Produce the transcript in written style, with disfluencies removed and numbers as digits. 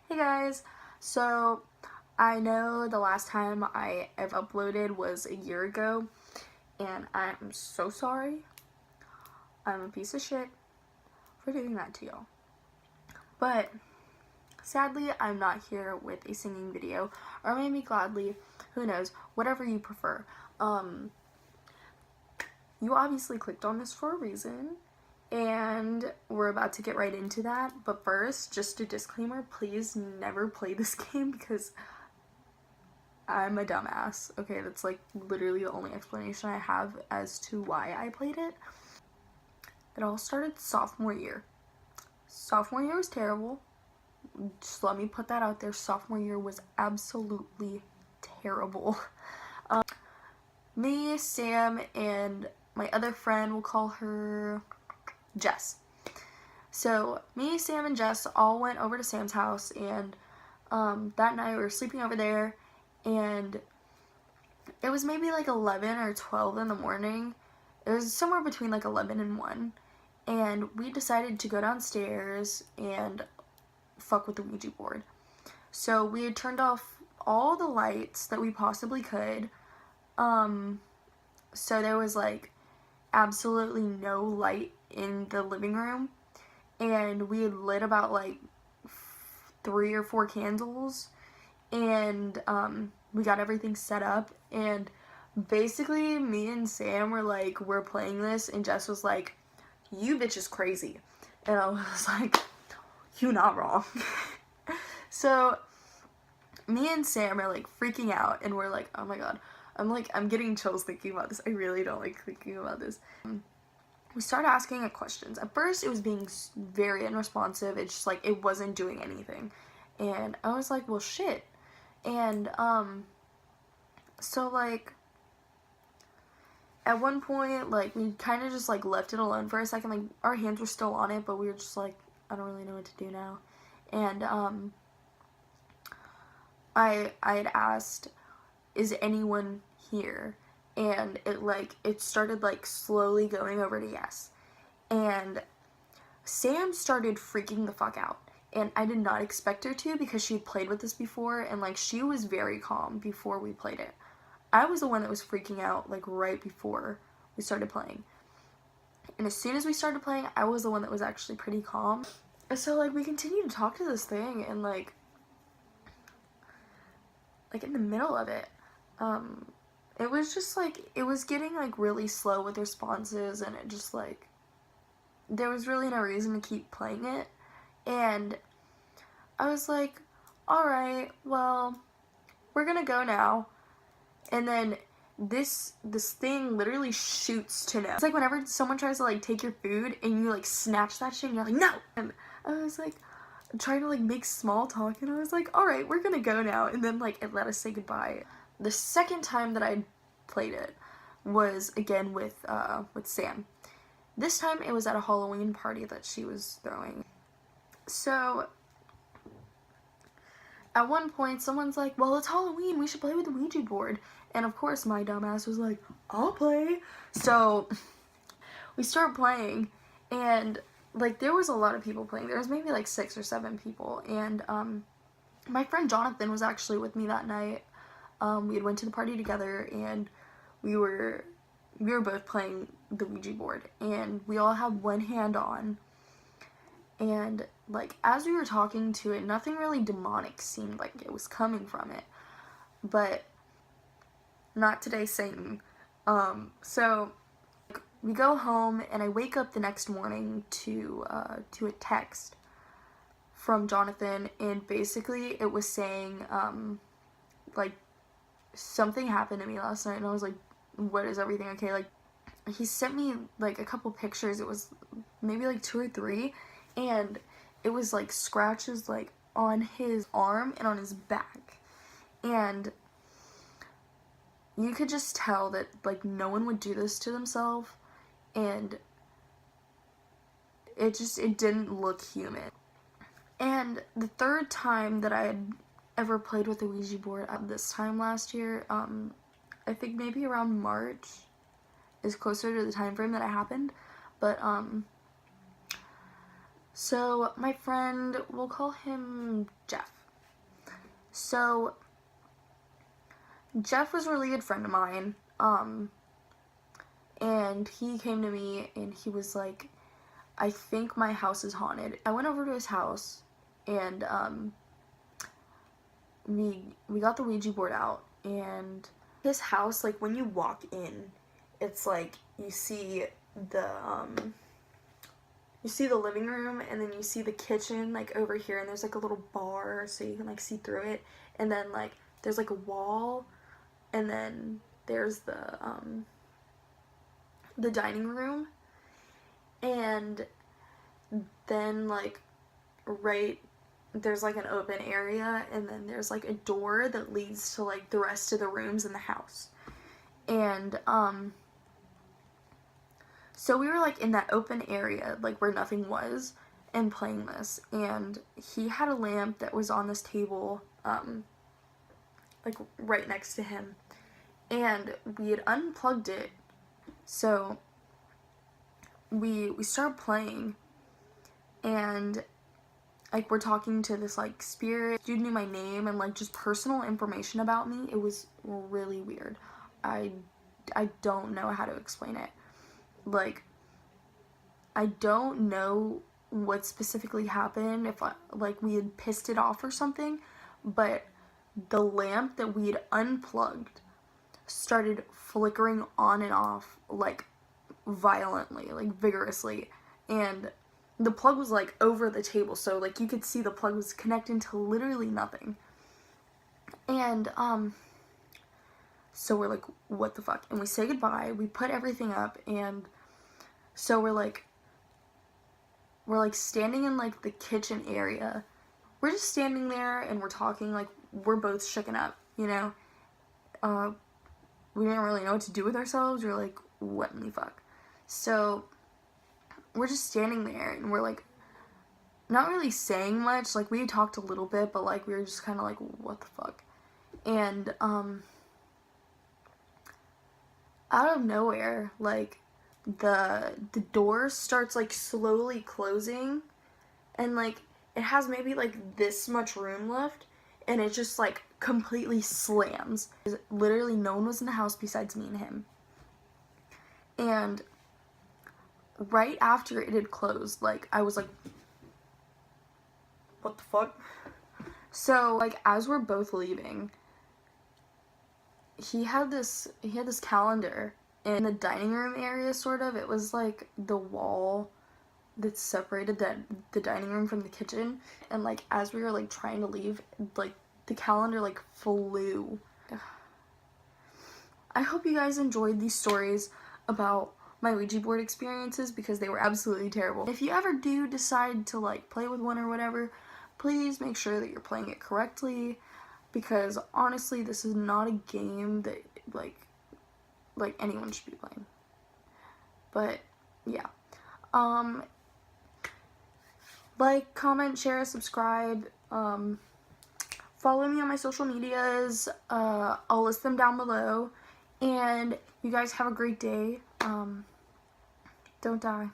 Hey guys, so I know the last time I have uploaded was a year ago, and I'm so sorry. I'm a piece of shit for doing that to y'all. But sadly, I'm not here with a singing video, or maybe gladly, who knows, whatever you prefer. You obviously clicked on this for a reason, and we're about to get right into that. But first, just a disclaimer, please never play this game because I'm a dumbass. Okay, that's like literally the only explanation I have as to why I played it. It all started sophomore year. Sophomore year was terrible. Just let me put that out there. Sophomore year was absolutely terrible. Me, Sam, and my other friend, we'll call her Jess. So me, Sam, and Jess all went over to Sam's house, and that night we were sleeping over there, and it was maybe like 11 or 12 in the morning. It was somewhere between like 11 and 1. And we decided to go downstairs and fuck with the Ouija board. So we had turned off all the lights that we possibly could. So there was like absolutely no light in the living room. And we had lit about like 3 or 4 candles. And we got everything set up, and basically me and Sam were like, we're playing this, and Jess was like, you bitch is crazy. And I was like, you not wrong. So me and Sam are like freaking out, and we're like, oh my god. I'm getting chills thinking about this. I really don't like thinking about this. We started asking it questions. At first it was being very unresponsive. It's just like it wasn't doing anything. And I was like, well shit. And so like at one point, like, we kind of just like left it alone for a second. Like, our hands were still on it, but we were just like, I don't really know what to do now. And I had asked, is anyone here? And it started like slowly going over to yes. And Sam started freaking the fuck out. And I did not expect her to, because she had played with this before, and like she was very calm before we played it. I was the one that was freaking out like right before we started playing. And as soon as we started playing, I was the one that was actually pretty calm. And so like we continued to talk to this thing, and like in the middle of it, it was just like, it was getting like really slow with responses, and it just like, there was really no reason to keep playing it. And I was like, alright, well, we're gonna go now. And then this thing literally shoots to no. It's like whenever someone tries to like take your food and you like snatch that shit and you're like, no! And I was like trying to like make small talk, and I was like, alright, we're gonna go now. And then like it let us say goodbye. The second time that I played it was again with Sam. This time it was at a Halloween party that she was throwing. So at one point someone's like, well, it's Halloween, we should play with the Ouija board. And of course my dumbass was like, I'll play. So we start playing, and like there was a lot of people playing. There was maybe like 6 or 7 people. And my friend Jonathan was actually with me that night. We had went to the party together, and we were both playing the Ouija board, and we all had one hand on. And like as we were talking to it, nothing really demonic seemed like it was coming from it. But not today, Satan. So like, we go home, and I wake up the next morning to a text from Jonathan, and basically it was saying like something happened to me last night, and I was like, what, is everything okay? Like, he sent me like a couple pictures. It was maybe like 2 or 3, and it was like scratches like on his arm and on his back, and you could just tell that like no one would do this to themselves, and it didn't look human. And the third time that I had ever played with the Ouija board, at this time last year, I think maybe around March is closer to the time frame that it happened. But so my friend, we'll call him Jeff. So Jeff was a really good friend of mine, and he came to me and he was like, I think my house is haunted. I went over to his house, and we got the Ouija board out, and his house, like, when you walk in, it's like you see the living room, and then you see the kitchen, like, over here, and there's like a little bar so you can like see through it, and then like there's like a wall, and then there's the dining room, and then like right there's like an open area, and then there's like a door that leads to like the rest of the rooms in the house. And so we were like in that open area, like where nothing was, and playing this, and he had a lamp that was on this table, like right next to him, and we had unplugged it. So we started playing, and like we're talking to this like spirit. Dude knew my name and like just personal information about me. It was really weird. I don't know how to explain it. Like, I don't know what specifically happened, if like we had pissed it off or something, but the lamp that we had unplugged started flickering on and off like violently, like vigorously, and the plug was like over the table, so like you could see the plug was connecting to literally nothing. And so we're like, what the fuck? And we say goodbye, we put everything up, and so we're like standing in like the kitchen area. We're just standing there and we're talking, like we're both shooken up, you know. We didn't really know what to do with ourselves. We were like, what in the fuck? So we're just standing there, and we're like not really saying much. Like we had talked a little bit, but like we were just kind of like, what the fuck? And out of nowhere, like the door starts like slowly closing, and like it has maybe like this much room left, and it just like completely slams. Literally no one was in the house besides me and him. And right after it had closed, like I was like, what the fuck? So like as we're both leaving, he had this calendar in the dining room area, sort of. It was like the wall that separated the dining room from the kitchen, and like as we were like trying to leave, like the calendar like flew. I hope you guys enjoyed these stories about my Ouija board experiences, because they were absolutely terrible. If you ever do decide to like play with one or whatever, please make sure that you're playing it correctly, because honestly this is not a game that like anyone should be playing. But yeah, like, comment, share, subscribe, follow me on my social medias. I'll list them down below, and you guys have a great day. Don't die.